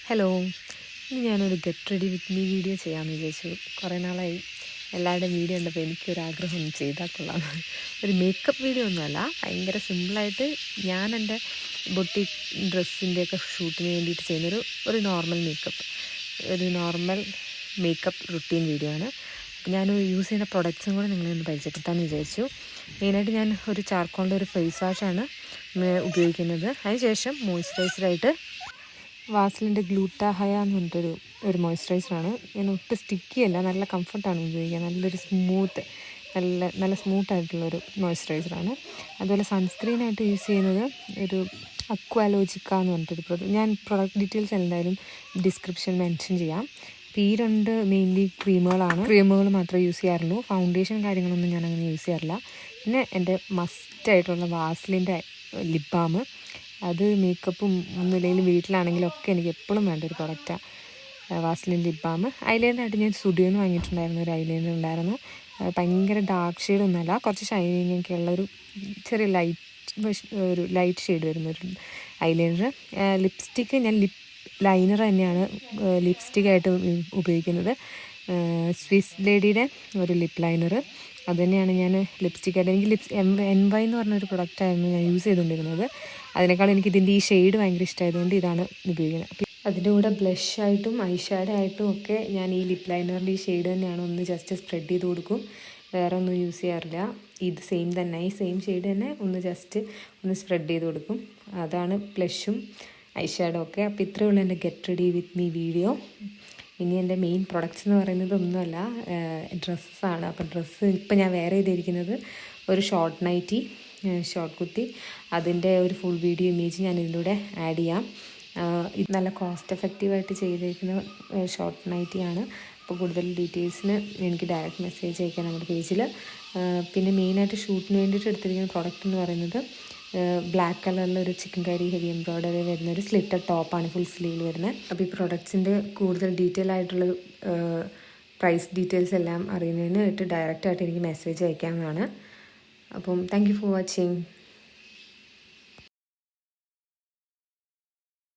Hello, ഇന്ന് ഞാനൊരു get ready with me video ചെയ്യാമെന്ന് വിചാരിച്ചു. കുറേ നാളായി എല്ലാവരുടെയും വീഡിയോ കണ്ടപ്പോൾ എനിക്കൊരാഗ്രഹം ഒന്ന് ചെയ്താൽ കൊള്ളാം. ഒരു മേക്കപ്പ് വീഡിയോ ഒന്നുമല്ല, ഭയങ്കര സിമ്പിളായിട്ട് ഞാൻ എൻ്റെ ബൊട്ടിക് ഡ്രസ്സിൻ്റെയൊക്കെ ഷൂട്ടിന് വേണ്ടിയിട്ട് ചെയ്യുന്നൊരു നോർമൽ മേക്കപ്പ് റുട്ടീൻ വീഡിയോ ആണ്. ഞാൻ യൂസ് ചെയ്യുന്ന പ്രൊഡക്ട്സും കൂടെ നിങ്ങളെ പരിചയപ്പെടുത്താമെന്ന് വിചാരിച്ചു. മെയിനായിട്ട് ഞാൻ ഒരു ചാർക്കോളിൻ്റെ ഒരു ഫേസ് വാഷാണ് ഉപയോഗിക്കുന്നത്. അതിനുശേഷം മോയ്സ്ചറൈസറായിട്ട് വാസ്ലിൻ്റെ ഗ്ലൂട്ടാഹയ എന്ന് പറഞ്ഞിട്ടൊരു മോയ്സ്ചറൈസറാണ്. ഞാൻ ഒട്ടും സ്റ്റിക്കിയല്ല, നല്ല കംഫർട്ടാണ് ഉപയോഗിക്കുക. നല്ലൊരു നല്ല സ്മൂത്തായിട്ടുള്ളൊരു മോയ്സ്ചറൈസറാണ്. അതുപോലെ സൺസ്ക്രീനായിട്ട് യൂസ് ചെയ്യുന്നത് ഒരു അക്വാലോജിക്ക എന്ന് പറഞ്ഞിട്ടൊരു ഞാൻ പ്രൊഡക്റ്റ് ഡീറ്റെയിൽസ് എന്തായാലും ഡിസ്ക്രിപ്ഷൻ മെൻഷൻ ചെയ്യാം. അപ്പോൾ ഈ രണ്ട് മെയിൻലി ക്രീമുകൾ മാത്രമേ യൂസ് ചെയ്യാറുള്ളൂ. ഫൗണ്ടേഷൻ കാര്യങ്ങളൊന്നും ഞാൻ അങ്ങനെ യൂസ് ചെയ്യാറില്ല. പിന്നെ എൻ്റെ മസ്റ്റായിട്ടുള്ള വാസ്ലിൻ്റെ ലിപ് ബാം, അത് മേക്കപ്പും ഒന്നുമില്ലെങ്കിലും വീട്ടിലാണെങ്കിലും ഒക്കെ എനിക്ക് എപ്പോഴും വേണ്ട ഒരു പ്രൊഡക്റ്റാണ് വാസ്ലിൻ ലിപ് ബാം. ഐലൈനറായിട്ട് ഞാൻ സ്റ്റുഡിയോന്ന് വാങ്ങിയിട്ടുണ്ടായിരുന്നു, ഒരു ഐലൈനർ ഉണ്ടായിരുന്നു. ഭയങ്കര ഡാർക്ക് ഷെയ്ഡൊന്നുമല്ല, കുറച്ച് ഷൈനിങ് ഒക്കെ ഉള്ളൊരു ചെറിയ ലൈറ്റ് ഷെയ്ഡ് വരുന്നൊരു ഐലൈനർ. ലിപ്സ്റ്റിക്ക് ഞാൻ ലിപ് ലൈനർ തന്നെയാണ് ലിപ്സ്റ്റിക്കായിട്ട് ഉപയോഗിക്കുന്നത്. സ്വിസ് ലേഡിയുടെ ഒരു ലിപ്പ് ലൈനർ, അത് തന്നെയാണ് ഞാൻ ലിപ്സ്റ്റിക്കായിട്ട്. എനിക്ക് NY എന്ന് പറഞ്ഞൊരു പ്രൊഡക്റ്റായിരുന്നു ഞാൻ യൂസ് ചെയ്തുകൊണ്ടിരുന്നത്. അതിനേക്കാൾ എനിക്ക് ഇതിൻ്റെ ഈ ഷെയ്ഡ് ഭയങ്കര ഇഷ്ടമായതുകൊണ്ട് ഇതാണ് ഉപയോഗിക്കുന്നത്. അപ്പോൾ അതിൻ്റെ കൂടെ ബ്ലഷായിട്ടും ഐ ഷാഡോ ആയിട്ടും ഒക്കെ ഞാൻ ഈ ലിപ്പ് ലൈനറിൻ്റെ ഈ ഷെയ്ഡ് തന്നെയാണ് ഒന്ന് ജസ്റ്റ് സ്പ്രെഡ് ചെയ്ത് കൊടുക്കും. വേറെ ഒന്നും യൂസ് ചെയ്യാറില്ല. ഇത് ഈ സെയിം ഷെയ്ഡ് തന്നെ ഒന്ന് സ്പ്രെഡ് ചെയ്ത് കൊടുക്കും. അതാണ് ബ്ലഷും ഐ ഷാഡോ ഒക്കെ. അപ്പോൾ ഇത്രയേ ഉള്ളൂ എൻ്റെ get ready with me video. ഇനി എൻ്റെ മെയിൻ പ്രൊഡക്ട്സ് എന്ന് പറയുന്നത് ഒന്നുമല്ല, ഡ്രസ്സാണ്. അപ്പോൾ ഡ്രസ്സ് ഇപ്പം ഞാൻ വേറെ ചെയ്തിരിക്കുന്നത് ഒരു ഷോർട്ട് കുർത്തി. അതിൻ്റെ ഒരു ഫുൾ വീഡിയോ ഇമേജ് ഞാൻ ഇതിലൂടെ ആഡ് ചെയ്യാം. ഇത് നല്ല കോസ്റ്റ് എഫക്റ്റീവായിട്ട് ചെയ്തിരിക്കുന്ന ഷോർട്ട് നൈറ്റിയാണ്. അപ്പോൾ കൂടുതൽ ഡീറ്റെയിൽസിന് എനിക്ക് ഡയറക്റ്റ് മെസ്സേജ് അയക്കാം നമ്മുടെ പേജിൽ. പിന്നെ മെയിനായിട്ട് ഷൂട്ടിന് വേണ്ടിയിട്ട് എടുത്തിരിക്കുന്ന പ്രൊഡക്റ്റ് എന്ന് പറയുന്നത് ബ്ലാക്ക് കളറിലൊരു ചിക്കൻ കറി ഹെവി എംബ്രോയ്ഡറി വരുന്നൊരു സ്ലിറ്റഡ് ടോപ്പാണ്, ഫുൾ സ്ലീവിൽ വരുന്നത്. അപ്പോൾ ഈ പ്രൊഡക്ട്സിൻ്റെ കൂടുതൽ ഡീറ്റെയിൽ ആയിട്ടുള്ള പ്രൈസ് ഡീറ്റെയിൽസ് എല്ലാം അറിയുന്നതിന് ഡയറക്റ്റായിട്ട് എനിക്ക് മെസ്സേജ് അയക്കാവുന്നതാണ്. അപ്പം താങ്ക് യു ഫോർ വാച്ചിങ്.